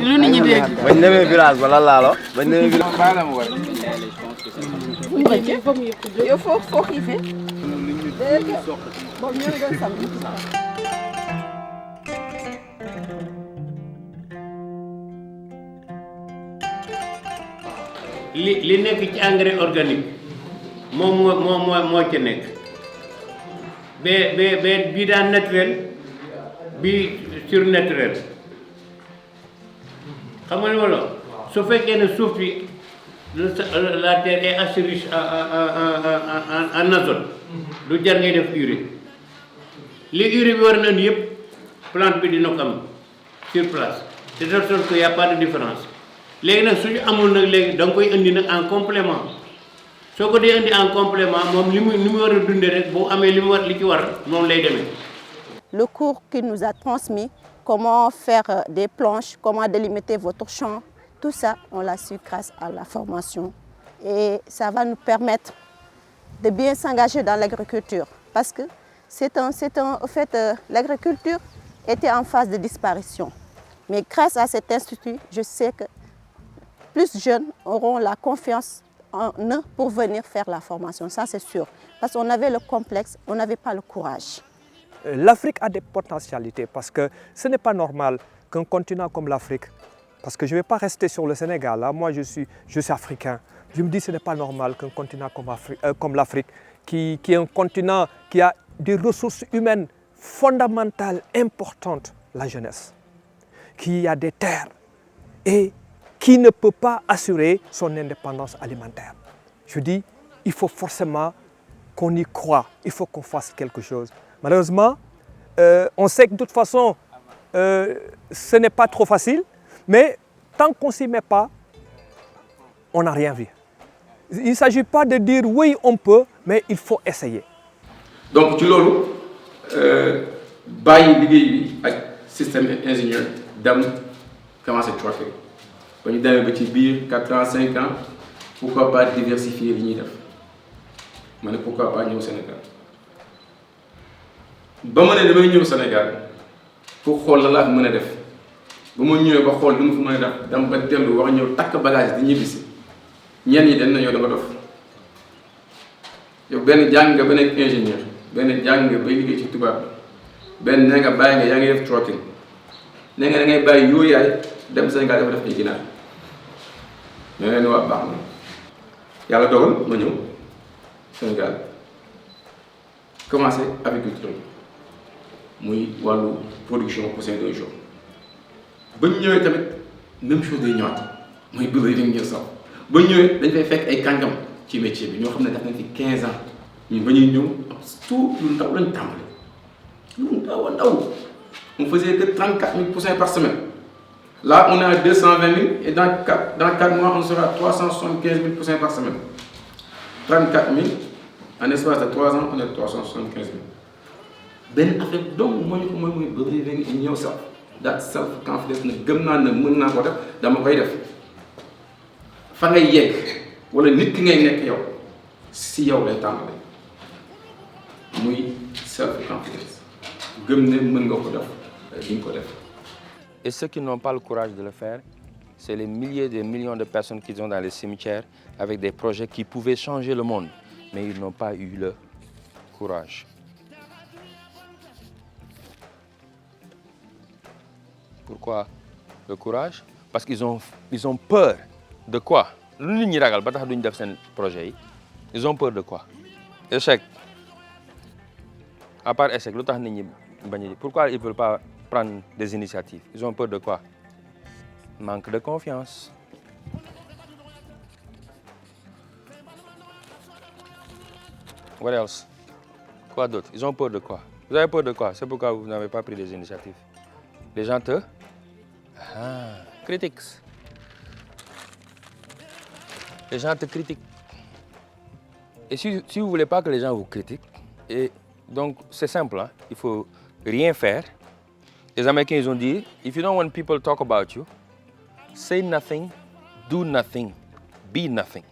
lu nit ñi dégg. bañ demee village ba la laalo bañ demee village ba la mu war. yow foo xiifee. boobu ñoo doon sam. li nekk ci engrais organique moom moo ci nekk bii daan naturel bii surnaturel xam nga loolu su fekkee ne suuf bi la terre est assez riche en azote du jar ngay def urée li urée bi war na andi yëpp plante bi dina ko am sur place de telle sorte que y a pas de différence. léegi nag suñu amul nag léegi da nga koy indi nag en complément soo ko dee indi en complément moom li mu war a dundee rek boo amee li ci war moom lay demee. Le cours qu'il nous a transmis, comment faire des planches, comment délimiter votre champ, tout ça, on l'a su grâce à la formation. Et ça va nous permettre de bien s'engager dans l'agriculture. Parce que en fait, l'agriculture était en phase de disparition. Mais grâce à cet institut, je sais que plus jeunes auront la confiance en eux pour venir faire la formation, ça c'est sûr. Parce qu'on avait le complexe, on n'avait pas le courage. L'Afrique a des potentialités parce que ce n'est pas normal qu'un continent comme l'Afrique, parce que je ne vais pas rester sur le Sénégal, là. Moi je suis africain, je me dis que ce n'est pas normal qu'un continent comme l'Afrique, qui est un continent qui a des ressources humaines fondamentales, importantes, la jeunesse, qui a des terres et qui ne peut pas assurer son indépendance alimentaire. Je dis, il faut forcément qu'on y croit, il faut qu'on fasse quelque chose. Malheureusement, on sait que de toute façon, ce n'est pas trop facile, mais tant qu'on ne s'y met pas, on n'a rien vu. Il ne s'agit pas de dire oui, on peut, mais il faut essayer. Donc, ci loolu bàyyi liggéey bi ak système ingénieur dem commencé trophée ba ñu demee ba ci biir 4 ans 5 ans pourquoi pas diversifier li ñuy def ma ne pourquoi pas ñëw Sénégal ba ma ne damay ñëw Sénégal pour xool la laa fi mën a def ba ma ñëwee ba xool li ma fi mën a def dem ba dellu war a ñëw takk bagage di ñibbisi ñenn ñi dañ na yow dama dof yow benn jàng nga ba nekk ingénieur benn jàng nga bay liggéey ci tubaab bi benn nee nga bàyyi nga yaa ngi def trotting nee nga da ngay bàyyi yooyu yaay dem Sénégal dafa def ay ginaar mais leen waa baax na yàlla dogal ma ñëw Sénégal commencé agriculture muy wàllu production poussin d'un jour ba ñu ñëwee tamit même chose day ñëwaat mooy bële yi dañ ngeen sax ba ñu ñëwee dañ fay fekk ay kàngam ci métier bi ñoo xam ne def nañ fi 15 ans ñun ba ñuy ñëw tout lu ndaw lañ tàmbali lu ndaw a ndaw on faisait que 34 000 poussins par semaine. Là, on est à 220 000 et dans 4 mois, on sera à 375 000 poussins par semaine. 34 000, en espace de 3 ans, on est à 375 000. Ben affaire donc moi ñu ko mooy bëri ñëw sax that self confidence ne gëm naa ne mën naa ko def dama koy def fa ngay yegg wala nit ki ngay nekk yow si yow lay tàmbale muy self confidence gëm ne mën nga ko def di nga ko def. Et ceux qui n'ont pas le courage de le faire, c'est les milliers et millions de personnes qui sont dans les cimetières avec des projets qui pouvaient changer le monde, mais ils n'ont pas eu le courage. Pourquoi le courage? Parce qu'ils ont peur de quoi? Ils ont peur de quoi? Échec. À part échec, pourquoi ils ne veulent pas prendre des initiatives? Ils ont peur de quoi? Manque de confiance. What else? Quoi d'autre? Ils ont peur de quoi? Vous avez peur de quoi? C'est pourquoi vous n'avez pas pris des initiatives. Les gens te critiquent. Les gens te critiquent. Et si vous ne voulez pas que les gens vous critiquent, et donc c'est simple, hein? Il faut rien faire. Les Américains, ils ont dit, if you don't want people to talk about you, say nothing, do nothing, be nothing.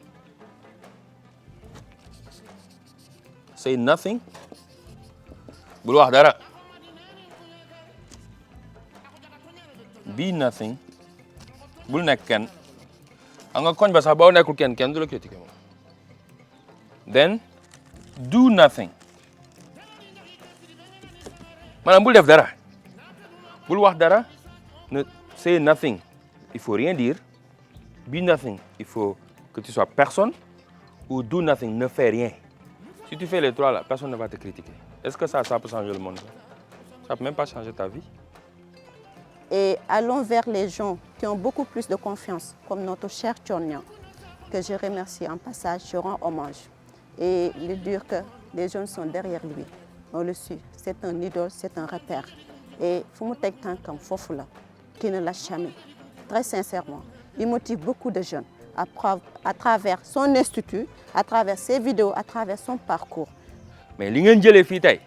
Say nothing, bul wax dara. be nothing bul nekk kenn xam nga koñ ba sax boo nekkul kenn du la critiquer moom then do nothing maanaam bul def dara bul wax dara ne say nothing il faut rien dire be nothing il faut que tu sois personne ou do nothing ne fais rien si tu fais les trois là personne ne va te critiquer est-ce que ça peut changer le monde ça peut même pas changer ta vie. Et allons vers les gens qui ont beaucoup plus de confiance, comme notre cher Thione, que je remercie en passage, je rends hommage. Et lui dire que les jeunes sont derrière lui. On le suit. C'est un idole, c'est un repère. Et Fumu Tektan comme Fofula, qui ne lâche jamais. Très sincèrement, il motive beaucoup de jeunes à travers son institut, à travers ses vidéos, à travers son parcours. Mais li ngeen jëlee fii tey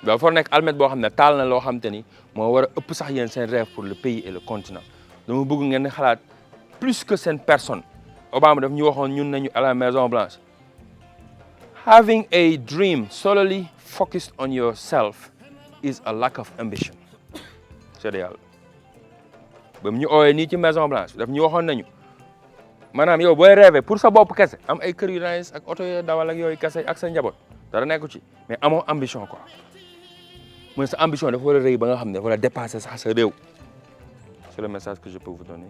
dafa nekk almet boo xam ne taal na loo xam te ni moo war a ëpp sax yéen seen rêve pour le pays et le continent dama bëgg ngeen di xalaat plus que seen personne. Obama daf ñu waxoon ñun nañu à la Maison Blanche having a dream solely focused on yourself is a lack of ambition. C'est yàlla ba mu ñu ooyee nii ci Maison Blanche daf ñu waxoon nañu maanaam yow booy rêver pour sa bopp kese am ay kër yu nice ak oto yu dawal ak yooyu kese ak sa njaboot dara nekku ci mais amoo ambition quoi. Moi, cette ambition, il faut dépasser ça, c'est le message que je peux vous donner.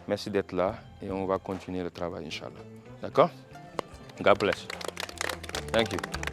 Merci d'être là et on va continuer le travail, Inch'Allah. D'accord? God bless you. Thank you.